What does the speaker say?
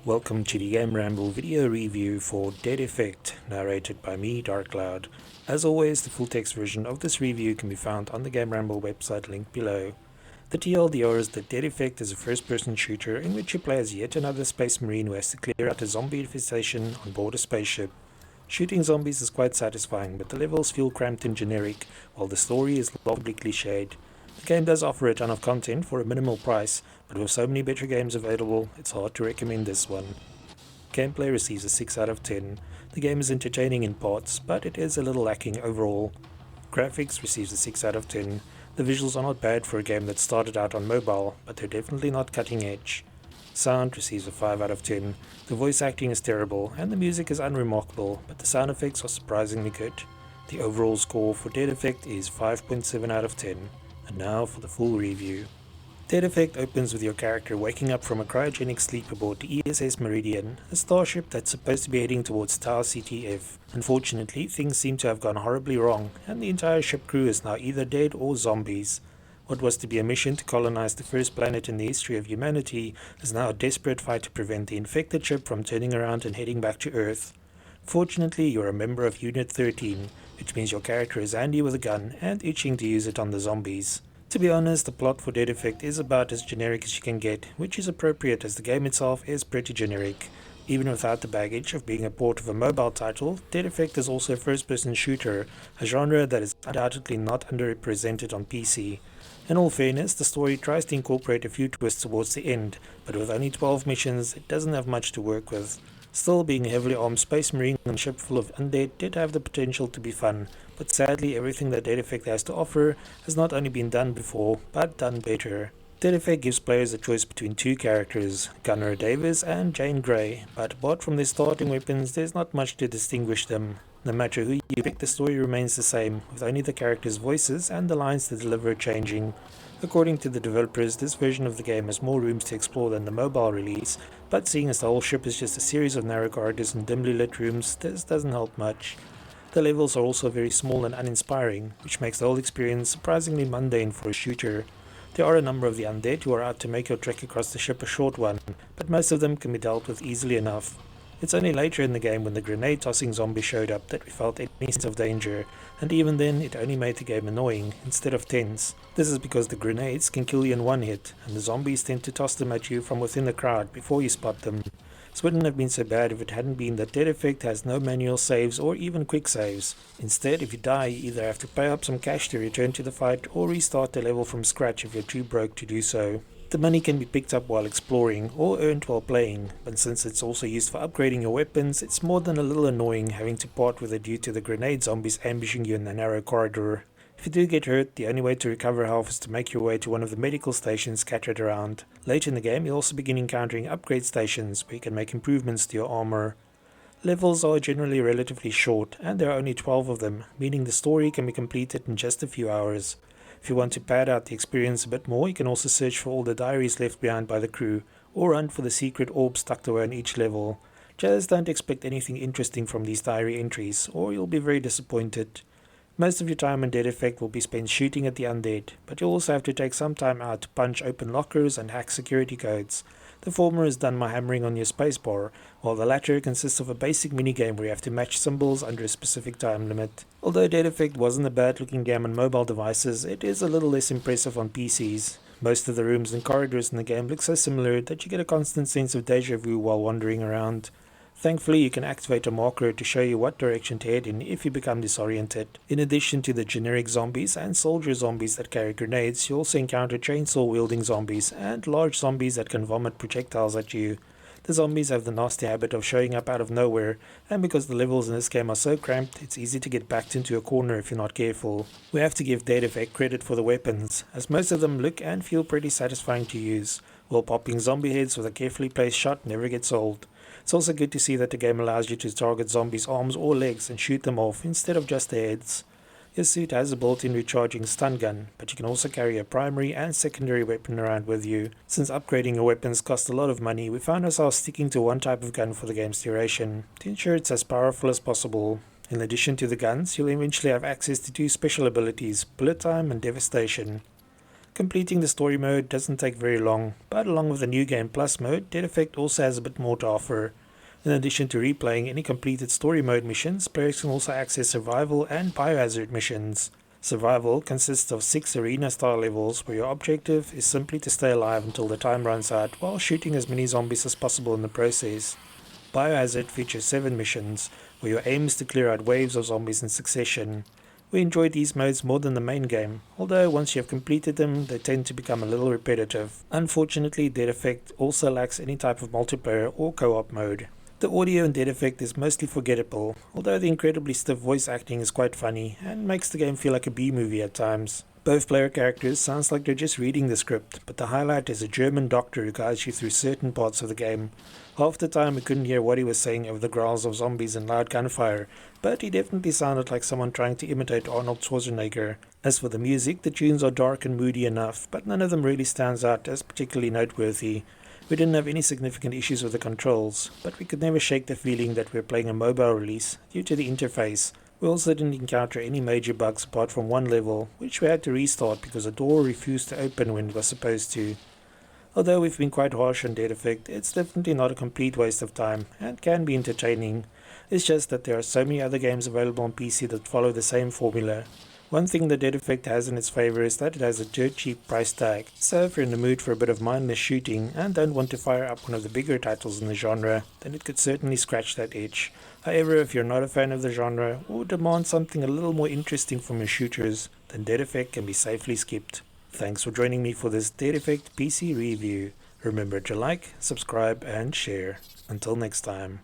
Welcome to the GAMERamble video review for Dead Effect, narrated by me, DarkCloud. As always, the full text version of this review can be found on the GAMERamble website linked below. The TLDR is that Dead Effect is a first-person shooter in which you play as yet another space marine who has to clear out a zombie infestation on board a spaceship. Shooting zombies is quite satisfying, but the levels feel cramped and generic, while the story is lovely cliched. The game does offer a ton of content for a minimal price, but with so many better games available, it's hard to recommend this one. Gameplay receives a 6 out of 10. The game is entertaining in parts, but it is a little lacking overall. Graphics receives a 6 out of 10. The visuals are not bad for a game that started out on mobile, but they're definitely not cutting edge. Sound receives a 5 out of 10. The voice acting is terrible, and the music is unremarkable, but the sound effects are surprisingly good. The overall score for Dead Effect is 5.7 out of 10. And now for the full review. Dead Effect opens with your character waking up from a cryogenic sleep aboard the ESS Meridian, a starship that's supposed to be heading towards Tau CTF. Unfortunately, things seem to have gone horribly wrong, and the entire ship crew is now either dead or zombies. What was to be a mission to colonize the first planet in the history of humanity is now a desperate fight to prevent the infected ship from turning around and heading back to Earth. Fortunately, you're a member of Unit 13, which means your character is handy with a gun and itching to use it on the zombies. To be honest, the plot for Dead Effect is about as generic as you can get, which is appropriate as the game itself is pretty generic. Even without the baggage of being a port of a mobile title, Dead Effect is also a first-person shooter, a genre that is undoubtedly not underrepresented on PC. In all fairness, the story tries to incorporate a few twists towards the end, but with only 12 missions, it doesn't have much to work with. Still, being a heavily armed space marine on a ship full of undead did have the potential to be fun, but sadly everything that Dead Effect has to offer has not only been done before, but done better. Dead Effect gives players a choice between two characters, Gunnar Davis and Jane Grey, but apart from their starting weapons, there's not much to distinguish them. No matter who you pick, the story remains the same, with only the characters' voices and the lines they deliver changing. According to the developers, this version of the game has more rooms to explore than the mobile release, but seeing as the whole ship is just a series of narrow corridors and dimly lit rooms, this doesn't help much. The levels are also very small and uninspiring, which makes the whole experience surprisingly mundane for a shooter. There are a number of the undead who are out to make your trek across the ship a short one, but most of them can be dealt with easily enough. It's only later in the game when the grenade-tossing zombie showed up that we felt any sense of danger, and even then it only made the game annoying, instead of tense. This is because the grenades can kill you in one hit, and the zombies tend to toss them at you from within the crowd before you spot them. This wouldn't have been so bad if it hadn't been that Dead Effect has no manual saves or even quick saves. Instead, if you die, you either have to pay up some cash to return to the fight or restart the level from scratch if you're too broke to do so. The money can be picked up while exploring or earned while playing, but since it's also used for upgrading your weapons, it's more than a little annoying having to part with it due to the grenade zombies ambushing you in the narrow corridor. If you do get hurt, the only way to recover health is to make your way to one of the medical stations scattered around. Later in the game, you'll also begin encountering upgrade stations where you can make improvements to your armor. Levels are generally relatively short, and there are only 12 of them, meaning the story can be completed in just a few hours. If you want to pad out the experience a bit more, you can also search for all the diaries left behind by the crew, or run for the secret orbs tucked away in each level. Just don't expect anything interesting from these diary entries, or you'll be very disappointed. Most of your time in Dead Effect will be spent shooting at the undead, but you'll also have to take some time out to punch open lockers and hack security codes. The former is done by hammering on your spacebar, while the latter consists of a basic minigame where you have to match symbols under a specific time limit. Although Dead Effect wasn't a bad looking game on mobile devices, it is a little less impressive on PCs. Most of the rooms and corridors in the game look so similar that you get a constant sense of deja vu while wandering around. Thankfully, you can activate a marker to show you what direction to head in if you become disoriented. In addition to the generic zombies and soldier zombies that carry grenades, you also encounter chainsaw-wielding zombies and large zombies that can vomit projectiles at you. The zombies have the nasty habit of showing up out of nowhere, and because the levels in this game are so cramped, it's easy to get backed into a corner if you're not careful. We have to give Dead Effect credit for the weapons, as most of them look and feel pretty satisfying to use, while popping zombie heads with a carefully placed shot never gets old. It's also good to see that the game allows you to target zombies' arms or legs and shoot them off instead of just their heads. Your suit has a built-in recharging stun gun, but you can also carry a primary and secondary weapon around with you. Since upgrading your weapons costs a lot of money, we found ourselves sticking to one type of gun for the game's duration, to ensure it's as powerful as possible. In addition to the guns, you'll eventually have access to two special abilities, Bullet Time and Devastation. Completing the story mode doesn't take very long, but along with the New Game Plus mode, Dead Effect also has a bit more to offer. In addition to replaying any completed story mode missions, players can also access survival and biohazard missions. Survival consists of 6 arena-style levels where your objective is simply to stay alive until the time runs out while shooting as many zombies as possible in the process. Biohazard features 7 missions where your aim is to clear out waves of zombies in succession. We enjoy these modes more than the main game, although once you have completed them, they tend to become a little repetitive. Unfortunately, Dead Effect also lacks any type of multiplayer or co-op mode. The audio in Dead Effect is mostly forgettable, although the incredibly stiff voice acting is quite funny and makes the game feel like a B-movie at times. Both player characters sounds like they're just reading the script, but the highlight is a German doctor who guides you through certain parts of the game. Half the time we couldn't hear what he was saying over the growls of zombies and loud gunfire, but he definitely sounded like someone trying to imitate Arnold Schwarzenegger. As for the music, the tunes are dark and moody enough, but none of them really stands out as particularly noteworthy. We didn't have any significant issues with the controls, but we could never shake the feeling that we were playing a mobile release due to the interface. We also didn't encounter any major bugs apart from one level, which we had to restart because a door refused to open when it was supposed to. Although we've been quite harsh on Dead Effect, it's definitely not a complete waste of time and can be entertaining. It's just that there are so many other games available on PC that follow the same formula. One thing that Dead Effect has in its favour is that it has a dirt cheap price tag, so if you're in the mood for a bit of mindless shooting and don't want to fire up one of the bigger titles in the genre, then it could certainly scratch that itch. However, if you're not a fan of the genre or demand something a little more interesting from your shooters, then Dead Effect can be safely skipped. Thanks for joining me for this Dead Effect PC review. Remember to like, subscribe and share. Until next time.